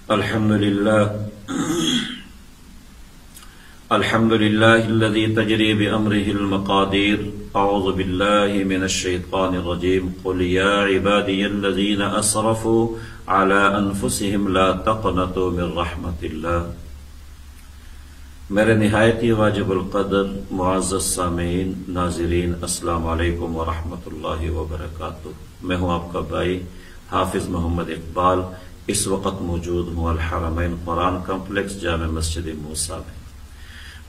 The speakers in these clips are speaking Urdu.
الحمد لله الذي تجري بأمره المقادير. أعوذ بالله من الشيطان الرجيم. قل يا عبادي الذين أسرفوا على أنفسهم لا تقنطوا من رحمة الله. میرے نہایتی واجب القدر معزز سامعین ناظرین، السلام علیکم ورحمۃ اللہ وبرکاتہ. میں ہوں آپ کا بھائی حافظ محمد اقبال. اس وقت موجود ہوں الحرمین قرآن کمپلیکس جامع مسجد موسیٰ میں.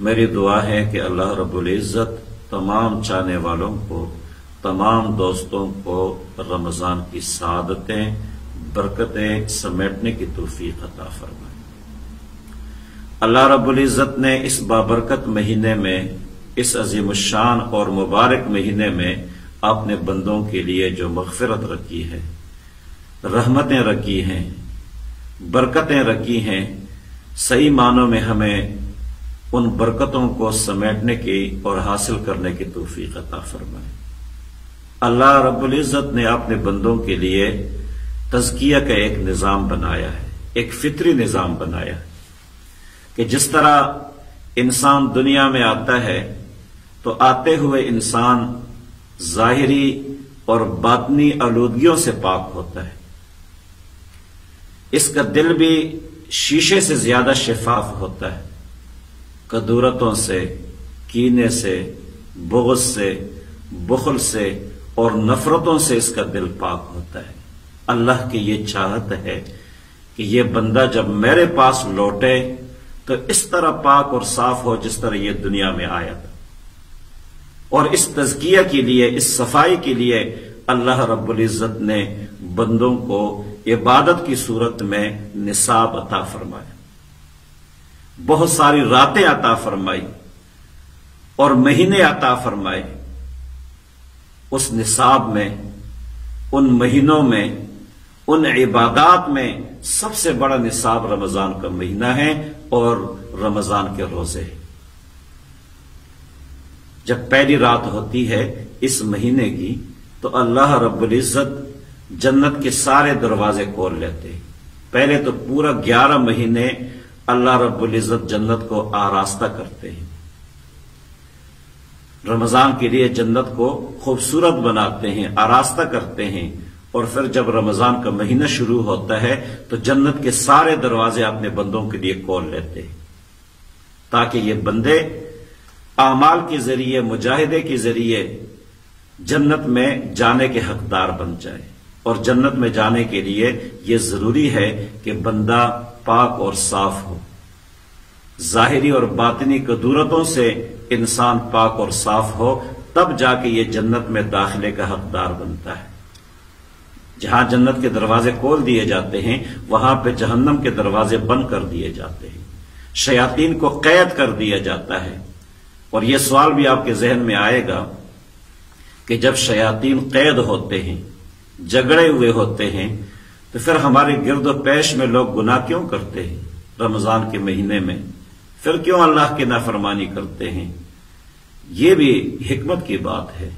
میری دعا ہے کہ اللہ رب العزت تمام چاہنے والوں کو، تمام دوستوں کو رمضان کی سعادتیں، برکتیں سمیٹنے کی توفیق عطا فرمائے. اللہ رب العزت نے اس بابرکت مہینے میں، اس عظیم الشان اور مبارک مہینے میں اپنے بندوں کے لیے جو مغفرت رکھی ہے، رحمتیں رکھی ہیں، برکتیں رکھی ہیں، صحیح معنوں میں ہمیں ان برکتوں کو سمیٹنے کی اور حاصل کرنے کی توفیق عطا فرمائے. اللہ رب العزت نے اپنے بندوں کے لیے تزکیہ کا ایک نظام بنایا ہے، ایک فطری نظام بنایا ہے کہ جس طرح انسان دنیا میں آتا ہے تو آتے ہوئے انسان ظاہری اور باطنی آلودگیوں سے پاک ہوتا ہے. اس کا دل بھی شیشے سے زیادہ شفاف ہوتا ہے. کدورتوں سے، کینے سے، بغض سے، بخل سے اور نفرتوں سے اس کا دل پاک ہوتا ہے. اللہ کی یہ چاہت ہے کہ یہ بندہ جب میرے پاس لوٹے تو اس طرح پاک اور صاف ہو جس طرح یہ دنیا میں آیا تھا. اور اس تزکیہ کے لیے، اس صفائی کے لیے اللہ رب العزت نے بندوں کو عبادت کی صورت میں نصاب عطا فرمایا، بہت ساری راتیں عطا فرمائی اور مہینے عطا فرمائے. اس نصاب میں، ان مہینوں میں، ان عبادات میں سب سے بڑا نصاب رمضان کا مہینہ ہے اور رمضان کے روزے. جب پہلی رات ہوتی ہے اس مہینے کی تو اللہ رب العزت جنت کے سارے دروازے کھول لیتے. پہلے تو پورا 11 مہینے اللہ رب العزت جنت کو آراستہ کرتے ہیں، رمضان کے لیے جنت کو خوبصورت بناتے ہیں، آراستہ کرتے ہیں. اور پھر جب رمضان کا مہینہ شروع ہوتا ہے تو جنت کے سارے دروازے اپنے بندوں کے لیے کھول لیتے ہیں تاکہ یہ بندے اعمال کے ذریعے، مجاہدے کے ذریعے جنت میں جانے کے حقدار بن جائے. اور جنت میں جانے کے لیے یہ ضروری ہے کہ بندہ پاک اور صاف ہو. ظاہری اور باطنی کدورتوں سے انسان پاک اور صاف ہو، تب جا کے یہ جنت میں داخلے کا حقدار بنتا ہے. جہاں جنت کے دروازے کھول دیے جاتے ہیں وہاں پہ جہنم کے دروازے بند کر دیے جاتے ہیں، شیاطین کو قید کر دیا جاتا ہے. اور یہ سوال بھی آپ کے ذہن میں آئے گا کہ جب شیاطین قید ہوتے ہیں، جگڑے ہوئے ہوتے ہیں، تو پھر ہمارے گرد و پیش میں لوگ گناہ کیوں کرتے ہیں رمضان کے مہینے میں؟ پھر کیوں اللہ کی نافرمانی کرتے ہیں؟ یہ بھی حکمت کی بات ہے.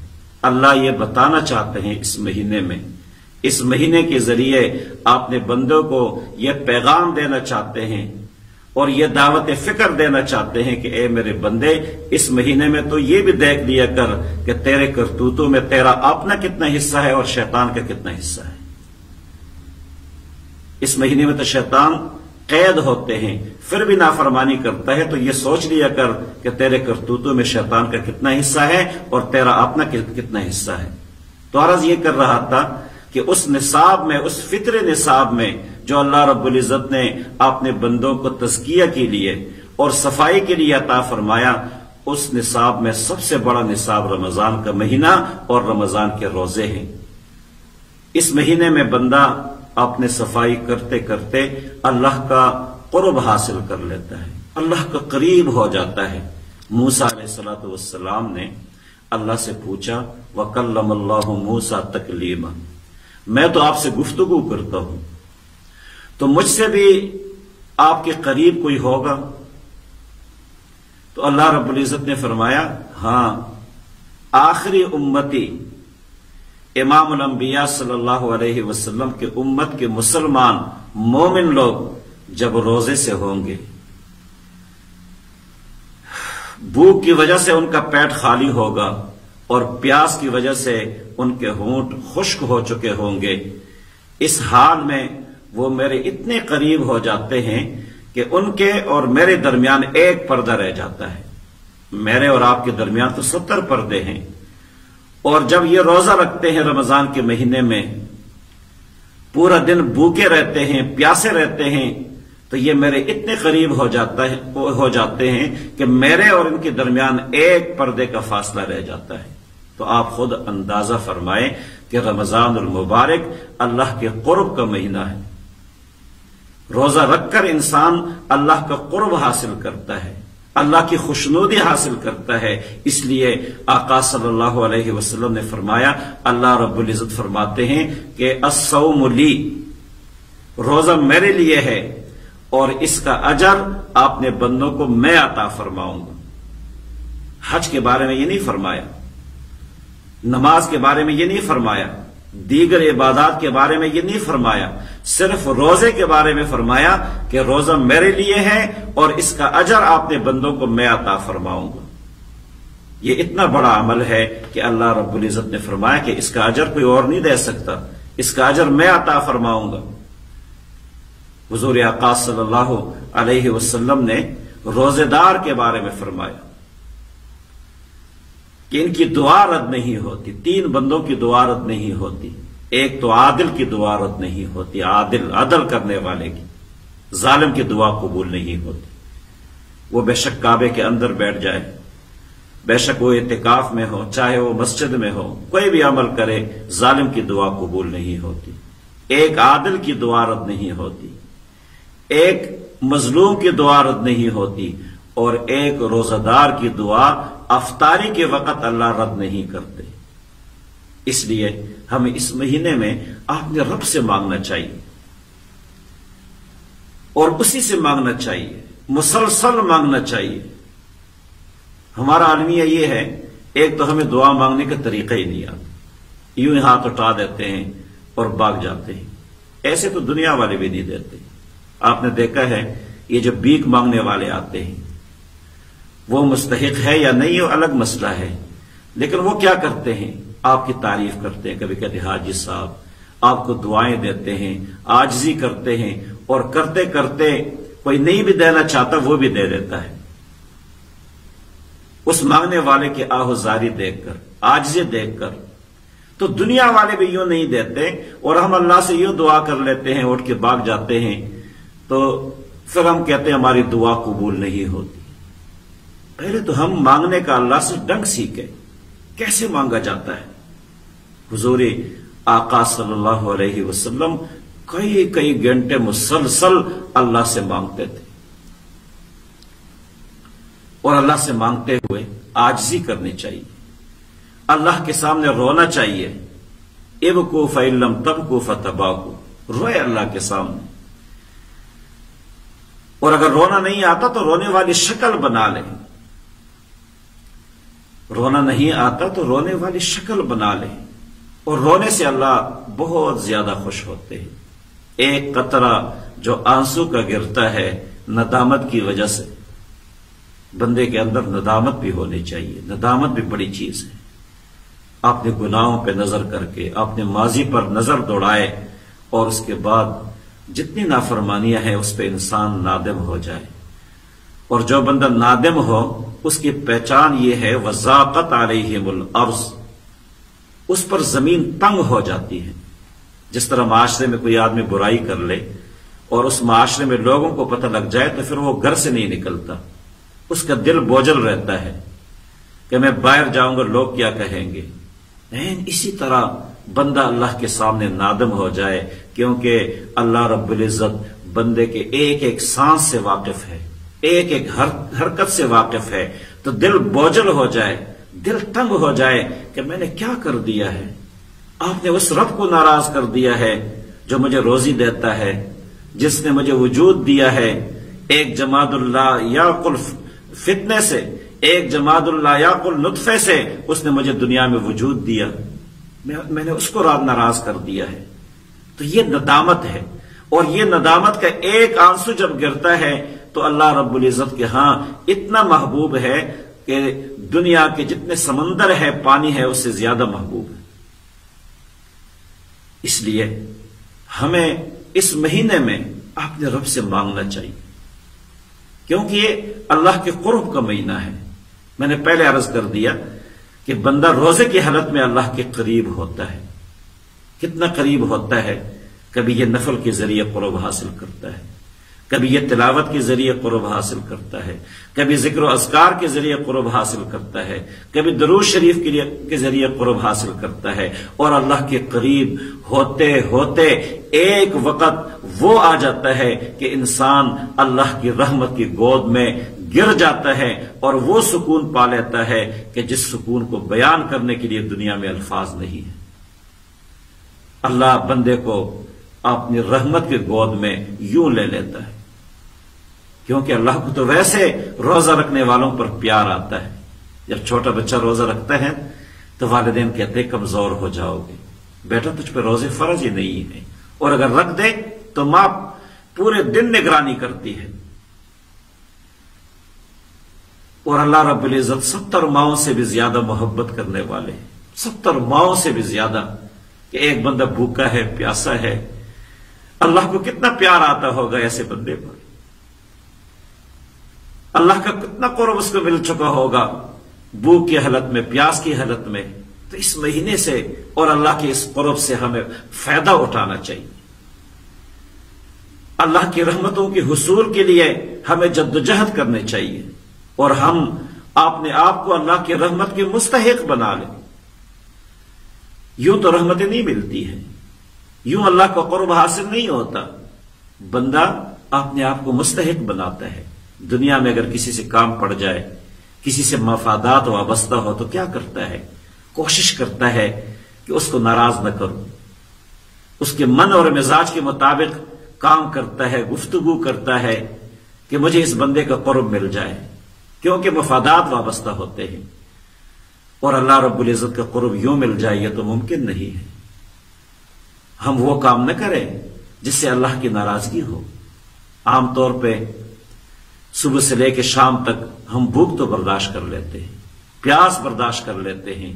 اللہ یہ بتانا چاہتے ہیں اس مہینے میں، اس مہینے کے ذریعے اپنے بندوں کو یہ پیغام دینا چاہتے ہیں اور یہ دعوت فکر دینا چاہتے ہیں کہ اے میرے بندے، اس مہینے میں تو یہ بھی دیکھ لیا کر کہ تیرے کرتوتوں میں تیرا اپنا کتنا حصہ ہے اور شیطان کا کتنا حصہ ہے. اس مہینے میں تو شیطان قید ہوتے ہیں، پھر بھی نافرمانی کرتا ہے، تو یہ سوچ لیا کر کہ تیرے کرتوتوں میں شیطان کا کتنا حصہ ہے اور تیرا اپنا کتنا حصہ ہے. تو عرض یہ کر رہا تھا کہ اس نصاب میں، اس فطر نصاب میں جو اللہ رب العزت نے اپنے بندوں کو تزکیہ کے لیے اور صفائی کے لیے عطا فرمایا، اس نصاب میں سب سے بڑا نصاب رمضان کا مہینہ اور رمضان کے روزے ہیں. اس مہینے میں بندہ اپنے صفائی کرتے کرتے اللہ کا قرب حاصل کر لیتا ہے، اللہ کا قریب ہو جاتا ہے. موسیٰ علیہ السلام نے اللہ سے پوچھا، وَكَلَّمَ اللَّهُ مُوسَىٰ تَكْلِيمًا، میں تو آپ سے گفتگو کرتا ہوں، تو مجھ سے بھی آپ کے قریب کوئی ہوگا؟ تو اللہ رب العزت نے فرمایا، ہاں، آخری امتی امام الانبیاء صلی اللہ علیہ وسلم کے امت کے مسلمان مومن لوگ جب روزے سے ہوں گے، بھوک کی وجہ سے ان کا پیٹ خالی ہوگا اور پیاس کی وجہ سے ان کے ہونٹ خشک ہو چکے ہوں گے، اس حال میں وہ میرے اتنے قریب ہو جاتے ہیں کہ ان کے اور میرے درمیان ایک پردہ رہ جاتا ہے۔ میرے اور آپ کے درمیان تو 70 پردے ہیں، اور جب یہ روزہ رکھتے ہیں رمضان کے مہینے میں، پورا دن بھوکے رہتے ہیں، پیاسے رہتے ہیں، تو یہ میرے اتنے قریب ہو جاتے ہیں کہ میرے اور ان کے درمیان ایک پردے کا فاصلہ رہ جاتا ہے۔ تو آپ خود اندازہ فرمائیں کہ رمضان المبارک اللہ کے قرب کا مہینہ ہے۔ روزہ رکھ کر انسان اللہ کا قرب حاصل کرتا ہے، اللہ کی خوشنودی حاصل کرتا ہے۔ اس لیے آقا صلی اللہ علیہ وسلم نے فرمایا، اللہ رب العزت فرماتے ہیں کہ الصوم لی، روزہ میرے لیے ہے اور اس کا اجر آپ نے بندوں کو میں عطا فرماؤں گا۔ حج کے بارے میں یہ نہیں فرمایا، نماز کے بارے میں یہ نہیں فرمایا، دیگر عبادات کے بارے میں یہ نہیں فرمایا، صرف روزے کے بارے میں فرمایا کہ روزہ میرے لیے ہے اور اس کا اجر آپ نے بندوں کو میں عطا فرماؤں گا۔ یہ اتنا بڑا عمل ہے کہ اللہ رب العزت نے فرمایا کہ اس کا اجر کوئی اور نہیں دے سکتا، اس کا اجر میں عطا فرماؤں گا۔ حضور آقا صلی اللہ علیہ وسلم نے روزے دار کے بارے میں فرمایا کہ ان کی دعا رد نہیں ہوتی، 3 بندوں کی دعا رد نہیں ہوتی۔ ایک تو عادل کی دعا رد نہیں ہوتی، عدل کرنے والے کی، ظالم کی دعا قبول نہیں ہوتی۔ وہ بے شک کعبے کے اندر بیٹھ جائے، بے شک وہ اعتکاف میں ہو، چاہے وہ مسجد میں ہو، کوئی بھی عمل کرے، ظالم کی دعا قبول نہیں ہوتی۔ ایک عادل کی دعا رد نہیں ہوتی، ایک مظلوم کی دعا رد نہیں ہوتی، اور ایک روزہ دار کی دعا افطاری کے وقت اللہ رد نہیں کرتے۔ اس لیے ہمیں اس مہینے میں اپنے رب سے مانگنا چاہیے، اور اسی سے مانگنا چاہیے، مسلسل مانگنا چاہیے۔ ہمارا المیہ یہ ہے، ایک تو ہمیں دعا مانگنے کا طریقہ ہی نہیں آتا، یوں ہی ہاتھ اٹھا دیتے ہیں اور بھاگ جاتے ہیں۔ ایسے تو دنیا والے بھی نہیں دیتے۔ آپ نے دیکھا ہے یہ جو بھیک مانگنے والے آتے ہیں، وہ مستحق ہے یا نہیں وہ الگ مسئلہ ہے، لیکن وہ کیا کرتے ہیں؟ آپ کی تعریف کرتے ہیں، کبھی کہتے ہیں حاجی صاحب، آپ کو دعائیں دیتے ہیں، عاجزی کرتے ہیں، اور کرتے کرتے کوئی نہیں بھی دینا چاہتا وہ بھی دے دیتا ہے۔ اس مانگنے والے کی آہوزاری دیکھ کر، عاجزی دیکھ کر، تو دنیا والے بھی یوں نہیں دیتے، اور ہم اللہ سے یوں دعا کر لیتے ہیں، اٹھ کے بھاگ جاتے ہیں، تو پھر ہم کہتے ہیں ہماری دعا قبول نہیں ہوتی۔ پہلے تو ہم مانگنے کا اللہ سے ڈنگ سیکھیں، کیسے مانگا جاتا ہے۔ حضور آقا صلی اللہ علیہ وسلم کئی گھنٹے مسلسل اللہ سے مانگتے تھے، اور اللہ سے مانگتے ہوئے عاجزی کرنی چاہیے، اللہ کے سامنے رونا چاہیے۔ ابکوا فإن لم تبکوا فتباکوا، روئے اللہ کے سامنے، اور اگر رونا نہیں آتا تو رونے والی شکل بنا لیں، رونا نہیں آتا تو رونے والی شکل بنا لیں، اور رونے سے اللہ بہت زیادہ خوش ہوتے ہیں۔ ایک قطرہ جو آنسو کا گرتا ہے ندامت کی وجہ سے، بندے کے اندر ندامت بھی ہونی چاہیے، ندامت بھی بڑی چیز ہے۔ اپنے گناہوں پہ نظر کر کے اپنے ماضی پر نظر دوڑائے، اور اس کے بعد جتنی نافرمانیاں ہیں اس پہ انسان نادم ہو جائے، اور جو بندہ نادم ہو اس کی پہچان یہ ہے وَضَاقَتْ عَلَيْهِمُ الْأَرْضُ، اس پر زمین تنگ ہو جاتی ہے۔ جس طرح معاشرے میں کوئی آدمی برائی کر لے اور اس معاشرے میں لوگوں کو پتہ لگ جائے تو پھر وہ گھر سے نہیں نکلتا، اس کا دل بوجھل رہتا ہے کہ میں باہر جاؤں گا لوگ کیا کہیں گے۔ اسی طرح بندہ اللہ کے سامنے نادم ہو جائے، کیونکہ اللہ رب العزت بندے کے ایک ایک سانس سے واقف ہے، ایک ایک حرکت سے واقف ہے، تو دل بوجھل ہو جائے، دل تنگ ہو جائے کہ میں نے کیا کر دیا ہے۔ آپ نے اس رب کو ناراض کر دیا ہے جو مجھے روزی دیتا ہے، جس نے مجھے وجود دیا ہے۔ ایک جماد اللہ یعقل فتنے سے، ایک جماد اللہ یعقل نطفے سے اس نے مجھے دنیا میں وجود دیا، میں نے اس کو ناراض کر دیا ہے۔ تو یہ ندامت ہے، اور یہ ندامت کا ایک آنسو جب گرتا ہے تو اللہ رب العزت کے ہاں اتنا محبوب ہے کہ دنیا کے جتنے سمندر ہے پانی ہے اس سے زیادہ محبوب ہے۔ اس لیے ہمیں اس مہینے میں اپنے رب سے مانگنا چاہیے، کیونکہ یہ اللہ کے قرب کا مہینہ ہے۔ میں نے پہلے عرض کر دیا کہ بندہ روزے کی حالت میں اللہ کے قریب ہوتا ہے۔ کتنا قریب ہوتا ہے؟ کبھی یہ نفل کے ذریعے قرب حاصل کرتا ہے، کبھی یہ تلاوت کے ذریعے قرب حاصل کرتا ہے، کبھی ذکر و اذکار کے ذریعے قرب حاصل کرتا ہے، کبھی درود شریف کے ذریعے قرب حاصل کرتا ہے، اور اللہ کے قریب ہوتے ہوتے ایک وقت وہ آ جاتا ہے کہ انسان اللہ کی رحمت کی گود میں گر جاتا ہے اور وہ سکون پا لیتا ہے کہ جس سکون کو بیان کرنے کے لیے دنیا میں الفاظ نہیں ہے۔ اللہ بندے کو اپنی رحمت کی گود میں یوں لے لیتا ہے، کیونکہ اللہ کو تو ویسے روزہ رکھنے والوں پر پیار آتا ہے۔ جب چھوٹا بچہ روزہ رکھتا ہے تو والدین کہتے کمزور ہو جاؤ گے، بیٹا تجھ پہ روزے فرض ہی نہیں ہے، اور اگر رکھ دے تو ماں پورے دن نگرانی کرتی ہے۔ اور اللہ رب العزت 70 ماؤں سے بھی زیادہ محبت کرنے والے، 70 ماؤں سے بھی زیادہ، کہ ایک بندہ بھوکا ہے، پیاسا ہے، اللہ کو کتنا پیار آتا ہوگا ایسے بندے پر، اللہ کا کتنا قرب اس کو مل چکا ہوگا بھوک کی حالت میں، پیاس کی حالت میں۔ تو اس مہینے سے اور اللہ کے اس قرب سے ہمیں فائدہ اٹھانا چاہیے۔ اللہ کی رحمتوں کے حصول کے لیے ہمیں جدوجہد کرنی چاہیے، اور ہم اپنے آپ کو اللہ کی رحمت کے مستحق بنا لیں۔ یوں تو رحمتیں نہیں ملتی ہیں، یوں اللہ کا قرب حاصل نہیں ہوتا۔ بندہ اپنے آپ کو مستحق بناتا ہے۔ دنیا میں اگر کسی سے کام پڑ جائے، کسی سے مفادات وابستہ ہو تو کیا کرتا ہے؟ کوشش کرتا ہے کہ اس کو ناراض نہ کروں، اس کے من اور مزاج کے مطابق کام کرتا ہے، گفتگو کرتا ہے کہ مجھے اس بندے کا قرب مل جائے، کیونکہ مفادات وابستہ ہوتے ہیں۔ اور اللہ رب العزت کا قرب یوں مل جائے یہ تو ممکن نہیں ہے۔ ہم وہ کام نہ کریں جس سے اللہ کی ناراضگی ہو۔ عام طور پہ صبح سے لے کے شام تک ہم بھوک تو برداشت کر لیتے ہیں، پیاس برداشت کر لیتے ہیں،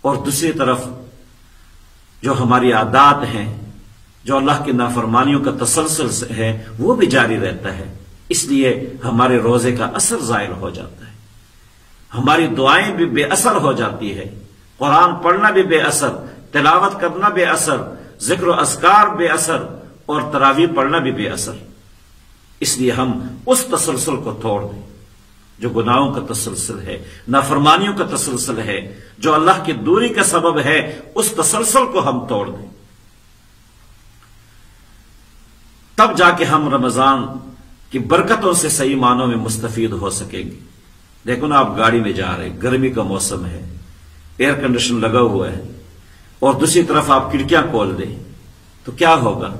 اور دوسری طرف جو ہماری عادات ہیں، جو اللہ کی نافرمانیوں کا تسلسل ہے، وہ بھی جاری رہتا ہے۔ اس لیے ہمارے روزے کا اثر زائل ہو جاتا ہے، ہماری دعائیں بھی بے اثر ہو جاتی ہے، قرآن پڑھنا بھی بے اثر، تلاوت کرنا بے اثر، ذکر و اذکار بے اثر، اور تراویح پڑھنا بھی بے اثر۔ اس لیے ہم اس تسلسل کو توڑ دیں جو گناہوں کا تسلسل ہے، نافرمانیوں کا تسلسل ہے، جو اللہ کی دوری کا سبب ہے، اس تسلسل کو ہم توڑ دیں، تب جا کے ہم رمضان کی برکتوں سے صحیح معنوں میں مستفید ہو سکیں گے۔ دیکھو نا، آپ گاڑی میں جا رہے، گرمی کا موسم ہے، ایئر کنڈیشن لگا ہوا ہے، اور دوسری طرف آپ کھڑکیاں کھول دیں تو کیا ہوگا؟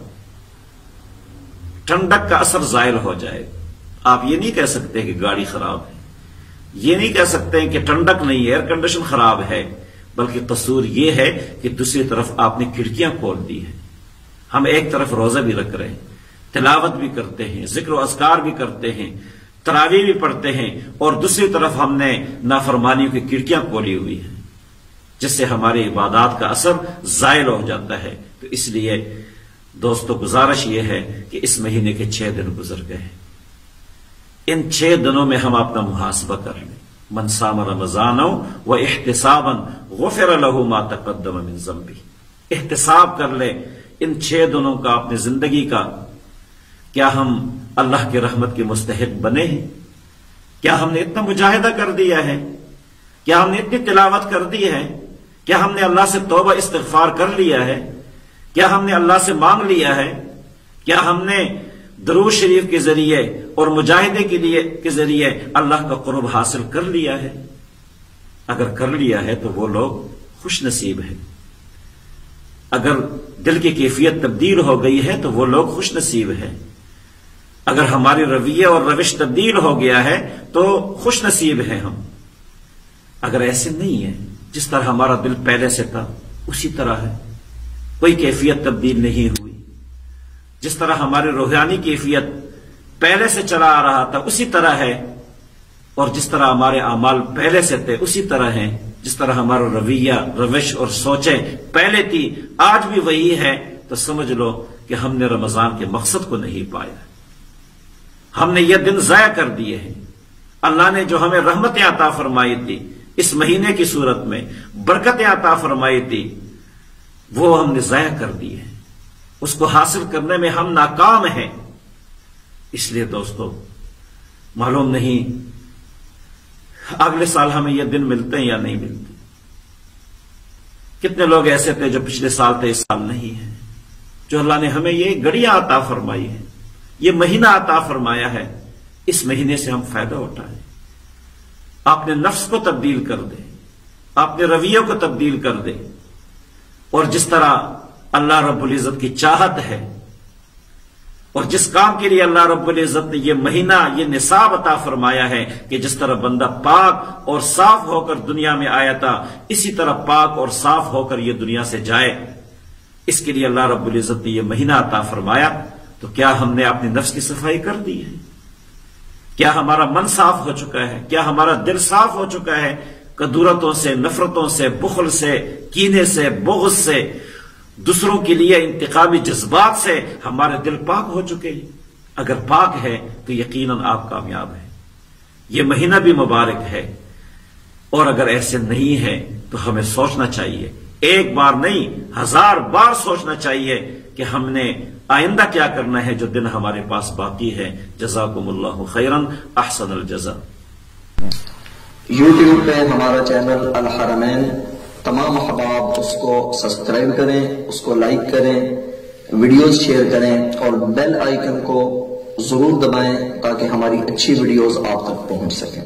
ٹھنڈک کا اثر زائل ہو جائے گا۔ آپ یہ نہیں کہہ سکتے کہ گاڑی خراب ہے، یہ نہیں کہہ سکتے کہ ٹھنڈک نہیں ہے، ایئر کنڈیشن خراب ہے، بلکہ قصور یہ ہے کہ دوسری طرف آپ نے کھڑکیاں کھول دی ہیں۔ ہم ایک طرف روزہ بھی رکھ رہے ہیں، تلاوت بھی کرتے ہیں، ذکر و اذکار بھی کرتے ہیں، تراویح بھی پڑھتے ہیں، اور دوسری طرف ہم نے نافرمانیوں کی کھڑکیاں کھولی ہوئی ہیں، جس سے ہماری عبادات کا اثر زائل ہو جاتا ہے۔ تو اس لیے دوستو گزارش یہ ہے کہ اس مہینے کے 6 دن گزر گئے، ان 6 دنوں میں ہم اپنا محاسبہ کر لیں۔ من صام رمضان و احتسابا غفر له ما تقدم من ذنبه، احتساب کر لیں ان 6 دنوں کا اپنی زندگی کا۔ کیا ہم اللہ کی رحمت کے مستحق بنے ہیں؟ کیا ہم نے اتنا مجاہدہ کر دیا ہے؟ کیا ہم نے اتنی تلاوت کر دی ہے؟ کیا ہم نے اللہ سے توبہ استغفار کر لیا ہے؟ کیا ہم نے اللہ سے مانگ لیا ہے؟ کیا ہم نے درود شریف کے ذریعے اور مجاہدے کے ذریعے اللہ کا قرب حاصل کر لیا ہے؟ اگر کر لیا ہے تو وہ لوگ خوش نصیب ہیں، اگر دل کی کیفیت تبدیل ہو گئی ہے تو وہ لوگ خوش نصیب ہیں، اگر ہماری رویہ اور روش تبدیل ہو گیا ہے تو خوش نصیب ہیں ہم۔ اگر ایسے نہیں ہے، جس طرح ہمارا دل پہلے سے تھا اسی طرح ہے، کوئی کیفیت تبدیل نہیں ہوئی، جس طرح ہماری روحانی کیفیت پہلے سے چلا آ رہا تھا اسی طرح ہے، اور جس طرح ہمارے اعمال پہلے سے تھے اسی طرح ہیں، جس طرح ہمارا رویہ، روش اور سوچیں پہلے تھی آج بھی وہی ہے، تو سمجھ لو کہ ہم نے رمضان کے مقصد کو نہیں پایا، ہم نے یہ دن ضائع کر دیے ہیں۔ اللہ نے جو ہمیں رحمتیں عطا فرمائی تھی اس مہینے کی صورت میں، برکتیں عطا فرمائی تھی، وہ ہم نے ضائع کر دی ہے، اس کو حاصل کرنے میں ہم ناکام ہیں۔ اس لیے دوستو معلوم نہیں اگلے سال ہمیں یہ دن ملتے ہیں یا نہیں ملتے۔ کتنے لوگ ایسے تھے جو پچھلے سال تھے اس سال نہیں ہیں، جو اللہ نے ہمیں یہ گھڑیاں عطا فرمائی ہے، یہ مہینہ عطا فرمایا ہے، اس مہینے سے ہم فائدہ اٹھائیں، اپنے نفس کو تبدیل کر دیں، اپنے رویوں کو تبدیل کر دیں، اور جس طرح اللہ رب العزت کی چاہت ہے اور جس کام کے لیے اللہ رب العزت نے یہ مہینہ، یہ نصاب عطا فرمایا ہے کہ جس طرح بندہ پاک اور صاف ہو کر دنیا میں آیا تھا اسی طرح پاک اور صاف ہو کر یہ دنیا سے جائے، اس کے لیے اللہ رب العزت نے یہ مہینہ عطا فرمایا۔ تو کیا ہم نے اپنی نفس کی صفائی کر دی ہے؟ کیا ہمارا من صاف ہو چکا ہے؟ کیا ہمارا دل صاف ہو چکا ہے کدورتوں سے، نفرتوں سے، بخل سے، کینے سے، بغض سے، دوسروں کے لیے انتقامی جذبات سے ہمارے دل پاک ہو چکے ہیں؟ اگر پاک ہے تو یقیناً آپ کامیاب ہیں، یہ مہینہ بھی مبارک ہے۔ اور اگر ایسے نہیں ہے تو ہمیں سوچنا چاہیے، ایک بار نہیں 1000 بار سوچنا چاہیے کہ ہم نے آئندہ کیا کرنا ہے جو دن ہمارے پاس باقی ہے۔ جزاکم اللہ خیرن، احسن الجزا۔ یوٹیوب پہ ہمارا چینل الحرمین، تمام احباب اس کو سبسکرائب کریں، اس کو لائک کریں، ویڈیوز شیئر کریں اور بیل آئیکن کو ضرور دبائیں تاکہ ہماری اچھی ویڈیوز آپ تک پہنچ سکیں۔